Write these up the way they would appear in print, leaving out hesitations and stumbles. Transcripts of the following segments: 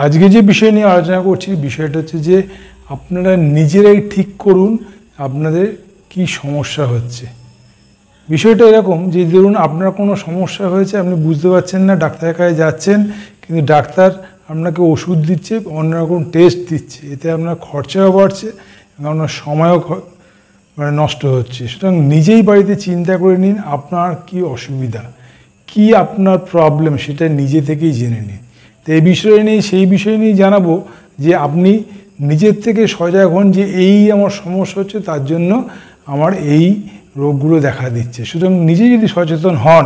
আজকে যে বিষয় নিয়ে আলোচনা করছি বিষয়টা হচ্ছে যে আপনারা নিজেরাই ঠিক করুন আপনাদের কি সমস্যা হচ্ছে। বিষয়টা এরকম যে ধরুন আপনার কোনো সমস্যা হয়েছে, আপনি বুঝতে পারছেন না, ডাক্তারের কাছে যাচ্ছেন, কিন্তু ডাক্তার আপনাকে ওষুধ দিচ্ছে, অন্যরকম টেস্ট দিচ্ছে, এতে আপনার খরচাও বাড়ছে এবং আপনার সময়ও নষ্ট হচ্ছে। সুতরাং নিজেই বাড়িতে চিন্তা করে নিন আপনার কি অসুবিধা, কি আপনার প্রবলেম, সেটা নিজে থেকেই জেনে নিন। তো এই বিষয় নিয়ে সেই বিষয় নিয়ে জানাবো যে আপনি নিজের থেকে সজাগ হন যে এই আমার সমস্যা হচ্ছে, তার জন্য আমার এই রোগগুলো দেখা দিচ্ছে। সুতরাং নিজে যদি সচেতন হন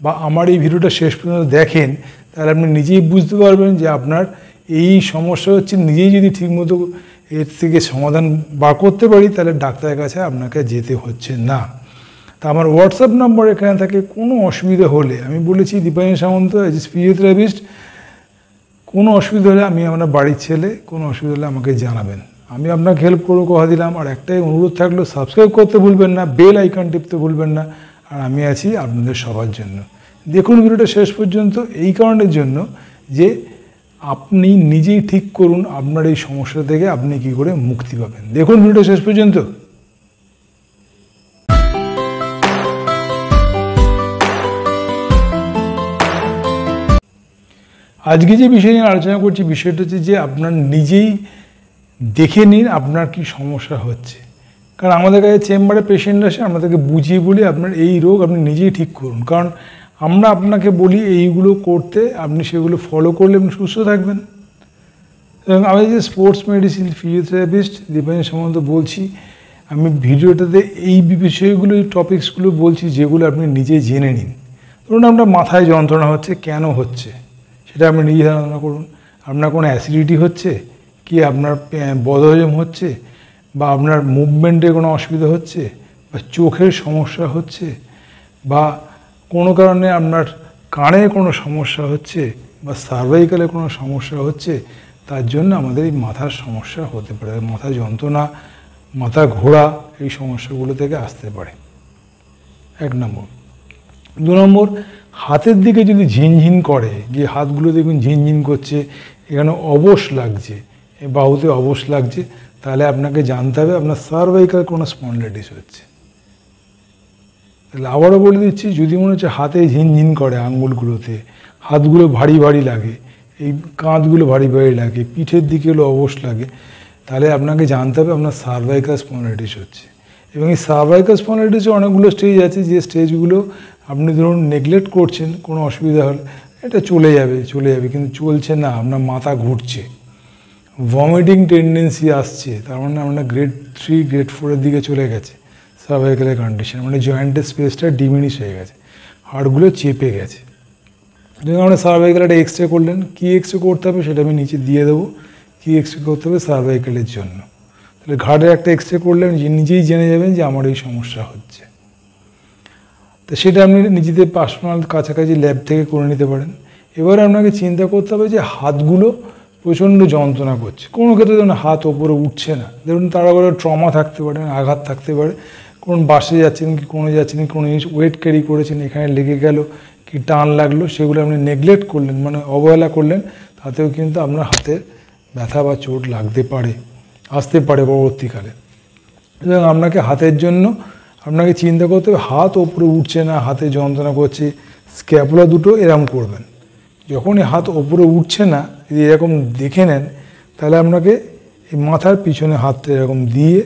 বা আমার এই ভিডিওটা শেষ পর্যন্ত দেখেন, তাহলে আপনি নিজেই বুঝতে পারবেন যে আপনার এই সমস্যা হচ্ছে। নিজেই যদি ঠিকমতো এর থেকে সমাধান বার করতে পারি, তাহলে ডাক্তারের কাছে আপনাকে যেতে হচ্ছে না। তা আমার হোয়াটসঅ্যাপ নম্বর এখানে থাকে, কোনো অসুবিধা হলে আমি বলেছি দীপায়ন সামন্ত এজ এ ফিজিওথেরাপিস্ট, কোনো অসুবিধা হলে আমি আপনার বাড়ির ছেলে, কোনো অসুবিধা হলে আমাকে জানাবেন, আমি আপনাকে হেল্প করবো, কথা দিলাম। আর একটাই অনুরোধ থাকলো, সাবস্ক্রাইব করতে ভুলবেন না, বেল আইকন টিপতে ভুলবেন না। আর আমি আছি আপনাদের সবার জন্য। দেখুন ভিডিওটা শেষ পর্যন্ত, এই কারণের জন্য যে আপনি নিজেই ঠিক করুন আপনার এই সমস্যা থেকে আপনি কি করে মুক্তি পাবেন। দেখুন ভিডিওটা শেষ পর্যন্ত। আজকে যে বিষয় নিয়ে আলোচনা করছি বিষয়টা হচ্ছে যে আপনার নিজেই দেখে নিন আপনার কি সমস্যা হচ্ছে। কারণ আমাদের কাছে চেম্বারে পেশেন্ট আসে, আমরা তাকে বুঝিয়ে বলি আপনার এই রোগ, আপনি নিজেই ঠিক করুন। কারণ আমরা আপনাকে বলি এইগুলো করতে, আপনি সেগুলো ফলো করলে আপনি সুস্থ থাকবেন। এবং আমি যে স্পোর্টস মেডিসিন ফিজিওথেরাপিস্ট দীপায়ন সামন্ত বলছি, আমি ভিডিওটাতে এই বিষয়গুলো, এই টপিকসগুলো বলছি যেগুলো আপনি নিজে জেনে নিন। ধরুন আপনার মাথায় যন্ত্রণা হচ্ছে, কেন হচ্ছে সেটা আপনি নিজে ধারণা করুন। আপনার কোনো অ্যাসিডিটি হচ্ছে কি, আপনার বদহজম হচ্ছে, বা আপনার মুভমেন্টে কোনো অসুবিধা হচ্ছে, বা চোখের সমস্যা হচ্ছে, বা কোনো কারণে আপনার কানে কোনো সমস্যা হচ্ছে, বা সার্ভাইকালে কোনো সমস্যা হচ্ছে, তার জন্য আমাদের এই মাথার সমস্যা হতে পারে। মাথা যন্ত্রণা, মাথা ঘোরা, এই সমস্যাগুলো থেকে আসতে পারে। এক নম্বর। দু নম্বর, হাতের দিকে যদি ঝিনঝিন করে, যে হাতগুলো দেখুন ঝিনঝিন করছে, এখানে অবশ লাগছে, বাহুতে অবশ লাগছে, তাহলে আপনাকে জানতে হবে আপনার সার্ভাইকাল কোনো স্পন্ডিলাইটিস হচ্ছে। তাহলে আবারও বলে দিচ্ছি, যদি মনে হচ্ছে হাতে ঝিনঝিন করে, আঙ্গুলগুলোতে হাতগুলো ভারী ভারী লাগে, এই কাঁধগুলো ভারী ভারী লাগে, পিঠের দিকে হলো অবশ লাগে, তাহলে আপনাকে জানতে হবে আপনার সার্ভাইকাল স্পন্ডিলাইটিস হচ্ছে। এবং এই সার্ভাইকাল স্পন্ডিলাইটিসে অনেকগুলো স্টেজ আছে, যে স্টেজগুলো আপনি ধরুন নেগলেক্ট করছেন, কোনো অসুবিধা হলে এটা চলে যাবে, কিন্তু চলছে না, আপনার মাথা ঘুরছে, ভমিটিং টেন্ডেন্সি আসছে, তার মানে আপনার গ্রেড 3 গ্রেড 4-এর দিকে চলে গেছে সার্ভাইকালের কন্ডিশন, মানে জয়েন্টের স্পেসটা ডিমিনিশ হয়ে গেছে, হাড়গুলো চেপে গেছে। যখন আমরা সার্ভাইকাল একটা এক্সরে করলেন, কী এক্সরে করতে হবে সেটা আমি নিচে দিয়ে দেবো, কী এক্সরে করতে হবে সার্ভাইকালের জন্য। তাহলে ঘাড়ের একটা এক্সরে করলেন, নিজেই জেনে যাবেন যে আমার এই সমস্যা হচ্ছে। তো সেটা আপনি নিজেদের পার্সোনাল কাছাকাছি ল্যাব থেকে করে নিতে পারেন। এবারে আপনাকে চিন্তা করতে হবে যে হাতগুলো প্রচণ্ড যন্ত্রণা করছে, কোনো ক্ষেত্রে যেন হাত ওপরে উঠছে না। ধরুন তারা করে ট্রমা থাকতে পারে, আঘাত থাকতে পারে, কোন বাসে যাচ্ছেন কি কোনো যাচ্ছেন, কোনো জিনিস ওয়েট ক্যারি করেছেন, এখানে লেগে গেল কি টান লাগলো, সেগুলো আপনি নেগলেক্ট করলেন, মানে অবহেলা করলেন, তাতেও কিন্তু আপনার হাতের ব্যথা বা চোট লাগতে পারে, আসতে পারে পরবর্তীকালে। এবং আপনাকে হাতের জন্য আপনাকে চিন্তা করতে হবে, হাত ওপরে উঠছে না, হাতে যন্ত্রণা করছে, স্ক্যাপুলা দুটো এরকম করবেন। যখনই হাত ওপরে উঠছে না, যদি এরকম দেখে নেন, তাহলে আপনাকে এই মাথার পিছনে হাতটা এরকম দিয়ে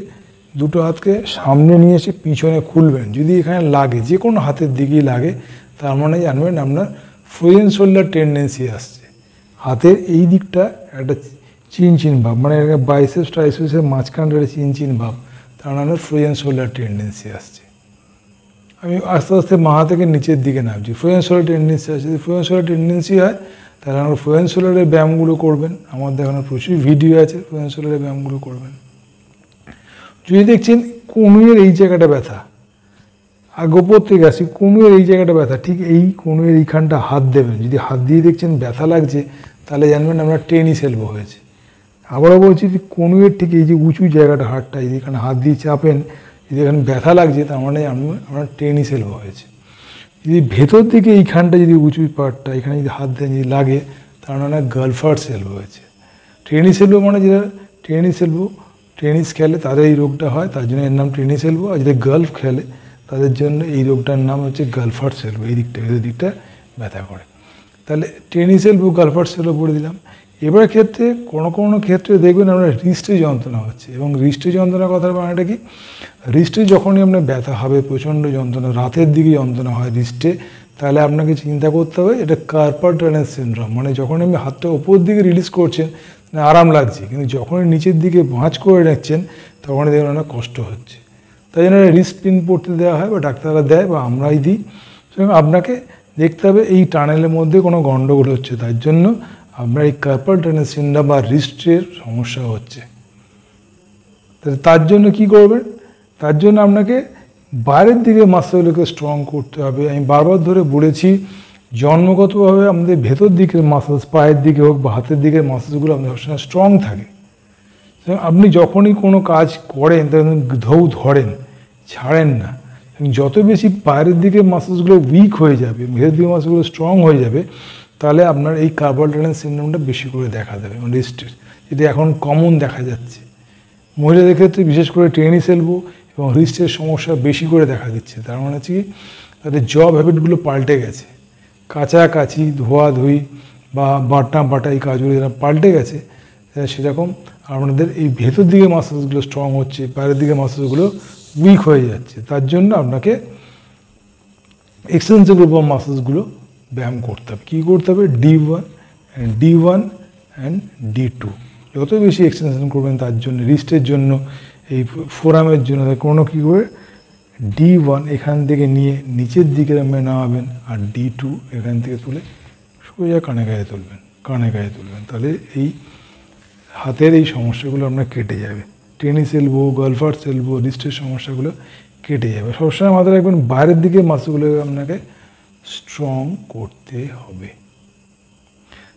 দুটো হাতকে সামনে নিয়ে এসে পিছনে খুলবেন। যদি এখানে লাগে, যে কোনো হাতের দিকেই লাগে, তার মানে জানবেন আপনার ফ্রোজেন শোল্ডার টেন্ডেন্সি আসছে। হাতের এই দিকটা একটা চিনচিন ভাব, মানে বাইসেপস ট্রাইসেপসের মাঝখানটা একটা চিনচিন ভাব, তার মানে ফ্রোজেন শোল্ডার টেন্ডেন্সি আসছে। আমি আস্তে আস্তে মাথা থেকে নিচের দিকে নামছি, ফ্রোজেন শোল্ডার টেন্ডেন্সি আসছে। যদি ফ্রোজেন শোল্ডার টেন্ডেন্সি হয়, তাহলে আমরা ফ্রোজেন শোল্ডারের ব্যায়ামগুলো করবেন, আমার দেখানোর প্রচুর ভিডিও আছে, ফ্রোজেন শোল্ডারের ব্যায়ামগুলো করবেন। যদি দেখছেন কনুইয়ের এই জায়গাটা ব্যথা, আর গোপর থেকে আসি, কনুইয়ের এই জায়গাটা ব্যথা, ঠিক এই কনুইয়ের এইখানটা হাত দেবেন। যদি হাত দিয়ে দেখছেন ব্যথা লাগছে, তাহলে জানবেন আপনার টেনিস এলবো হয়েছে। আবারও বলছি, যদি কনুইয়ের ঠিক এই যে উঁচু জায়গাটা, হাড়টা যদি এখানে হাত দিয়ে চাপেন, যদি এখানে ব্যথা লাগছে, তার মানে আপনার টেনিস এলবো হয়েছে। যদি ভেতর দিকে এইখানটা যদি উঁচু পার্টটা, এখানে যদি হাত দেন, যদি লাগে, তার মানে গালফার্স এলবো হয়েছে। টেনিস এলবো মানে যেটা টেনিস খেলে তাদের এই রোগটা হয়, তার জন্য এর নাম টেনিস এলবো। আর যেটা গল্ফ খেলে তাদের জন্য এই রোগটার নাম হচ্ছে গালফার্স এলবো। এই দিকটা ব্যথা করে। তাহলে টেনিস এলবো, গালফার্স এলবো বলে দিলাম। এবার ক্ষেত্রে কোনো ক্ষেত্রে দেখবেন আপনার রিস্টে যন্ত্রণা হচ্ছে, এবং রিস্টে যন্ত্রণার কথার মানেটা কি, রিস্টে যখনই আপনার ব্যথা হবে, প্রচণ্ড যন্ত্রণা, রাতের দিকে যন্ত্রণা হয় রিস্টে, তাহলে আপনাকে চিন্তা করতে হবে এটা কার্পাল টানেল সিনড্রোম। মানে যখন আপনি হাতটা ওপর দিকে রিলিজ করছেন আরাম লাগছে, কিন্তু যখনই নিচের দিকে ভাঁজ করে রাখছেন তখন দেখবেন অনেক কষ্ট হচ্ছে। তাই জন্য রিস্ট পিন পড়তে দেওয়া হয়, বা ডাক্তাররা দেয়, বা আমরাই দিই। সুতরাং আপনাকে দেখতে হবে এই টানেলের মধ্যে কোনো গণ্ডগোল হচ্ছে, তার জন্য আপনার এই কার্পাল টানেল সিনড্রোম বা রিস্টের সমস্যা হচ্ছে। তার জন্য কি করবেন, তার জন্য আপনাকে বাইরের দিকে মাসলগুলোকে স্ট্রং করতে হবে। আমি বারবার ধরে বলেছি, জন্মগতভাবে আমাদের ভেতর দিকের মাসলস, পায়ের দিকে হোক বা হাতের দিকের মাসলসগুলো আমাদের সবসময় স্ট্রং থাকে। আপনি যখনই কোনো কাজ করেন তখন ধরেন, ছাড়েন না। যত বেশি পায়ের দিকের মাসলসগুলো উইক হয়ে যাবে, ভেতর দিকের মাসলসগুলো স্ট্রং হয়ে যাবে, তাহলে আপনার এই কার্পাল টানেল সিনড্রোমটা বেশি করে দেখা যাবে, মানে রিস্টের, যেটা এখন কমন দেখা যাচ্ছে। মহিলাদের ক্ষেত্রে বিশেষ করে টেনিস এলবো এবং রিস্টের সমস্যা বেশি করে দেখা দিচ্ছে। তার মানে হচ্ছে কি, তাদের জব হ্যাবিটগুলো পাল্টে গেছে, কাছাকাছি, ধোয়াধুয়ি বা বাটা এই কাজগুলো যারা পাল্টে গেছে, সেরকম আপনাদের এই ভেতর দিকে মাসলসগুলো স্ট্রং হচ্ছে, বাইরের দিকে মাসলসগুলো উইক হয়ে যাচ্ছে। তার জন্য আপনাকে এক্সটেনসিভ গ্রুপ অফ মাসলসগুলো ব্যায়াম করতে হবে। কী করতে হবে, D1 অ্যান্ড D2। যত বেশি এক্সটেনশন করবেন তার জন্য, রিস্টের জন্য, এই ফোরামের জন্য, কোনো কী করে D1 এখান থেকে নিয়ে নিচের দিকে নামাবেন, আর D2 এখান থেকে তুলে সোজা কানে গায়ে তুলবেন। তাহলে এই হাতের এই সমস্যাগুলো আপনার কেটে যাবে। টেনিস এলবো, গলফার্স এলবো, রিস্টের সমস্যাগুলো কেটে যাবে। সবসময় মাথায় রাখবেন বাইরের দিকে মাসলগুলোকে আপনাকে স্ট্রং করতে হবে।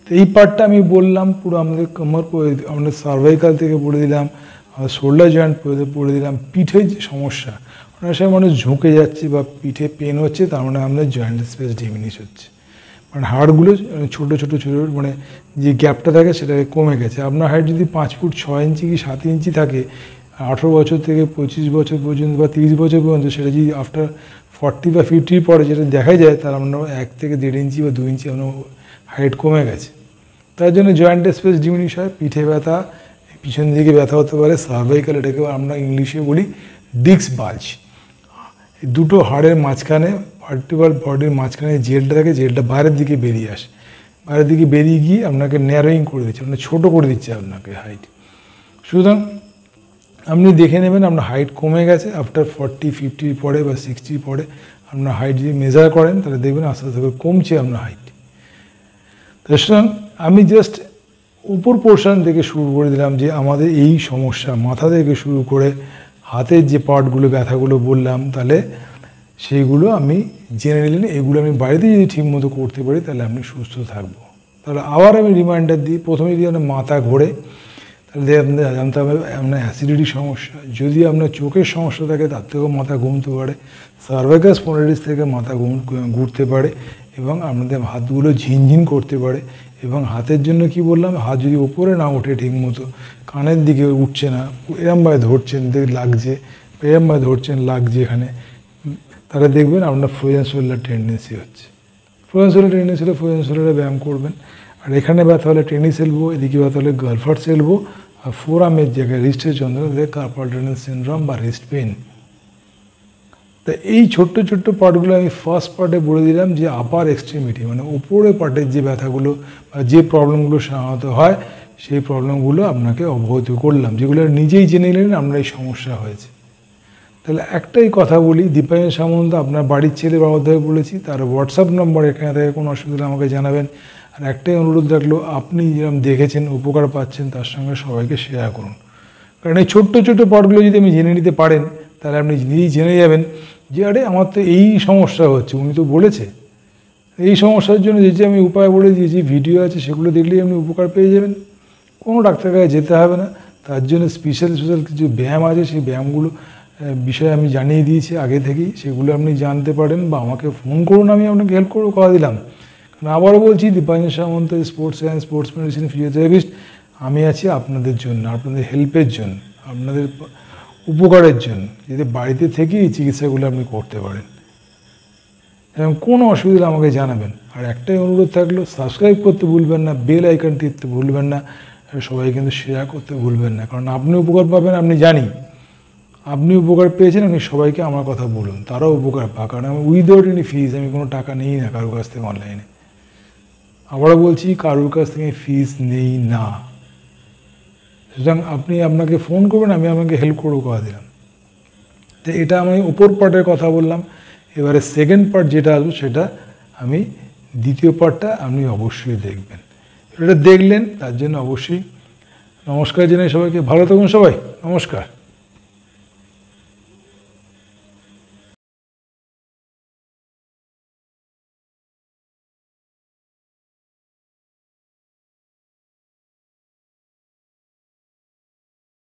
তো এই পার্টটা আমি বললাম পুরো আমাদের কোমর, আমাদের সার্ভাইকাল থেকে পড়ে দিলাম, আমাদের শোল্ডার জয়েন্ট পড়ে দিলাম, পিঠের যে সমস্যা, অনেক সময় মানুষ ঝুঁকে যাচ্ছে বা পিঠে পেন হচ্ছে, তার মানে আমাদের জয়েন্ট স্পেস ডিমিনিশ হচ্ছে, মানে হাড়গুলো ছোটো মানে যে গ্যাপটা থাকে সেটাকে কমে গেছে। আপনার হাইট যদি 5 ফুট 6 ইঞ্চি কি 7 ইঞ্চি থাকে, 18 বছর থেকে 25 বছর পর্যন্ত বা 30 বছর পর্যন্ত, সেটা যদি আফটার 40 বা 50 পরে যেটা দেখা যায়, তার আমরা 1 থেকে 1.5 ইঞ্চি বা 2 ইঞ্চি আপনার হাইট কমে গেছে। তার জন্য জয়েন্ট স্পেস ডিমিনিশ হয়, পিঠে ব্যথা, পিছন দিকে ব্যথা হতে পারে, সার্ভাইকাল, এটাকে আমরা ইংলিশে বলি ডিস্ক বাল্জ। দুটো হাড়ের মাঝখানে, ভার্টিব্রাল বডির মাঝখানে জেলটা থাকে, জেলটা বাইরের দিকে বেরিয়ে আসে, বাইরের দিকে বেরিয়ে গিয়ে আপনাকে ন্যারোয়িং করে দিচ্ছে, মানে ছোটো করে দিচ্ছে আপনাকে হাইট। সুতরাং আপনি দেখে নেবেন আপনার হাইট কমে গেছে আফটার 40, 50 পরে বা 60 পরে। আপনার হাইট যদি মেজার করেন তাহলে দেখবেন আস্তে আস্তে কমছে আপনার হাইট। সুতরাং আমি জাস্ট উপর পোর্শন থেকে শুরু করে দিলাম যে আমাদের এই সমস্যা, মাথা থেকে শুরু করে হাতের যে পার্টগুলো ব্যথাগুলো বললাম, তাহলে সেইগুলো আমি জেনে নিলেন। এগুলো আমি বাড়িতে যদি ঠিকমতো করতে পারি তাহলে আপনি সুস্থ থাকবো। তাহলে আবার আমি রিমাইন্ডার দিই, প্রথমে যদি আপনার মাথা ঘোরে তাহলে আপনাদের জানতে হবে আপনার অ্যাসিডিটির সমস্যা। যদি আপনার চোখের সমস্যা থাকে তার থেকেও মাথা ঘুমতে পারে, সার্ভাইকাল স্পন্ডিলাইটিস থেকে মাথা ঘুরতে পারে, এবং আপনাদের হাতগুলো ঝিনঝিন করতে পারে। এবং হাতের জন্য কি বললাম, হাত যদি ওপরে না ওঠে ঠিকমতো, কানের দিকে উঠছে না, এরমভাবে ধরছেন লাগছে, এরমভাবে ধরছেন লাগছে এখানে, তাহলে দেখবেন আপনার ফ্রোজেন শোল্ডার টেন্ডেন্সি হচ্ছে। ফ্রোজেন শোল্ডার টেন্ডেন্সি হলে ফ্রোজেন শোল্ডারে ব্যায়াম করবেন। আর এখানে ব্যথা হলে টেনিস এলবো, এদিকে ব্যথা হলে গলফার্স এলবো, আর ফোরামের জায়গায় রিস্টের যন্ত্রণা তাদের কার্পাল টানেল সিনড্রোম বা রিস্ট পেন। তা এই ছোট্ট পার্টগুলো আমি ফার্স্ট পার্টে বলে দিলাম যে আপার এক্সট্রিমিটি, মানে উপরের পার্টের যে ব্যথাগুলো বা যে প্রবলেমগুলো সাধারণত হয়, সেই প্রবলেমগুলো আপনাকে অবগত করলাম, যেগুলো নিজেই জেনে নিলেন আপনার এই সমস্যা হয়েছে। তাহলে একটাই কথা বলি, দীপায়ন সামন্ত আপনার বাড়ির ছেলে বাবাদের বলেছি, তার হোয়াটসঅ্যাপ নম্বর, এখানে থেকে কোনো অসুবিধা আমাকে জানাবেন। আর একটাই অনুরোধ রাখলো, আপনি যেরকম দেখেছেন উপকার পাচ্ছেন তার সঙ্গে সবাইকে শেয়ার করুন। কারণ এই ছোট্ট পার্টগুলো যদি আপনি জেনে নিতে পারেন তাহলে আপনি নিজেই জেনে যাবেন যে আরে আমার তো এই সমস্যা হচ্ছে, উনি তো বলেছে। এই সমস্যার জন্য যে আমি উপায় বলে দিয়েছি, ভিডিও আছে, সেগুলো দেখলেই আপনি উপকার পেয়ে যাবেন, কোনো ডাক্তার কাছে যেতে হবে না। তার জন্য স্পেশাল কিছু ব্যায়াম আছে, সেই ব্যায়ামগুলো বিষয়ে আমি জানিয়ে দিয়েছি আগে থেকেই, সেগুলো আপনি জানতে পারেন বা আমাকে ফোন করুন, আমি আপনাকে হেল্প করে দিলাম। আমি আবারও বলছি, Dipanjan Samanta, sports and sports medicine physiotherapist. আমি আছি আপনাদের জন্য, আপনাদের হেল্পের জন্য, আপনাদের উপকারের জন্য, যাতে বাড়িতে থেকেই চিকিৎসাগুলো আপনি করতে পারেন। এবং কোনো অসুবিধা আমাকে জানাবেন। আর একটাই অনুরোধ থাকলো, সাবস্ক্রাইব করতে ভুলবেন না, বেল আইকন টিপতে ভুলবেন না, সবাই কিন্তু শেয়ার করতে ভুলবেন না। কারণ আপনি উপকার পাবেন, আপনি জানি আপনি উপকার পেয়েছেন, আপনি সবাইকে আমার কথা বলুন, তারাও উপকার পাক। কারণ আমি উইদাউট এনি ফিজ, আমি কোনো টাকা নিই না কারোর কাছ থেকে অনলাইনে। আবারও বলছি, কারোর কাছ থেকে ফিজ নেই না। সুতরাং আপনি আপনাকে ফোন করবেন, আমি আপনাকে হেল্প করবো, কথা দিলাম। তো এটা আমি উপর পার্টের কথা বললাম। এবারে সেকেন্ড পার্ট যেটা আসবে, সেটা আমি দ্বিতীয় পার্টটা আপনি অবশ্যই দেখবেন। এটা দেখলেন, তার জন্য অবশ্যই নমস্কার জানাই সবাইকে। ভালো থাকুন সবাই, নমস্কার।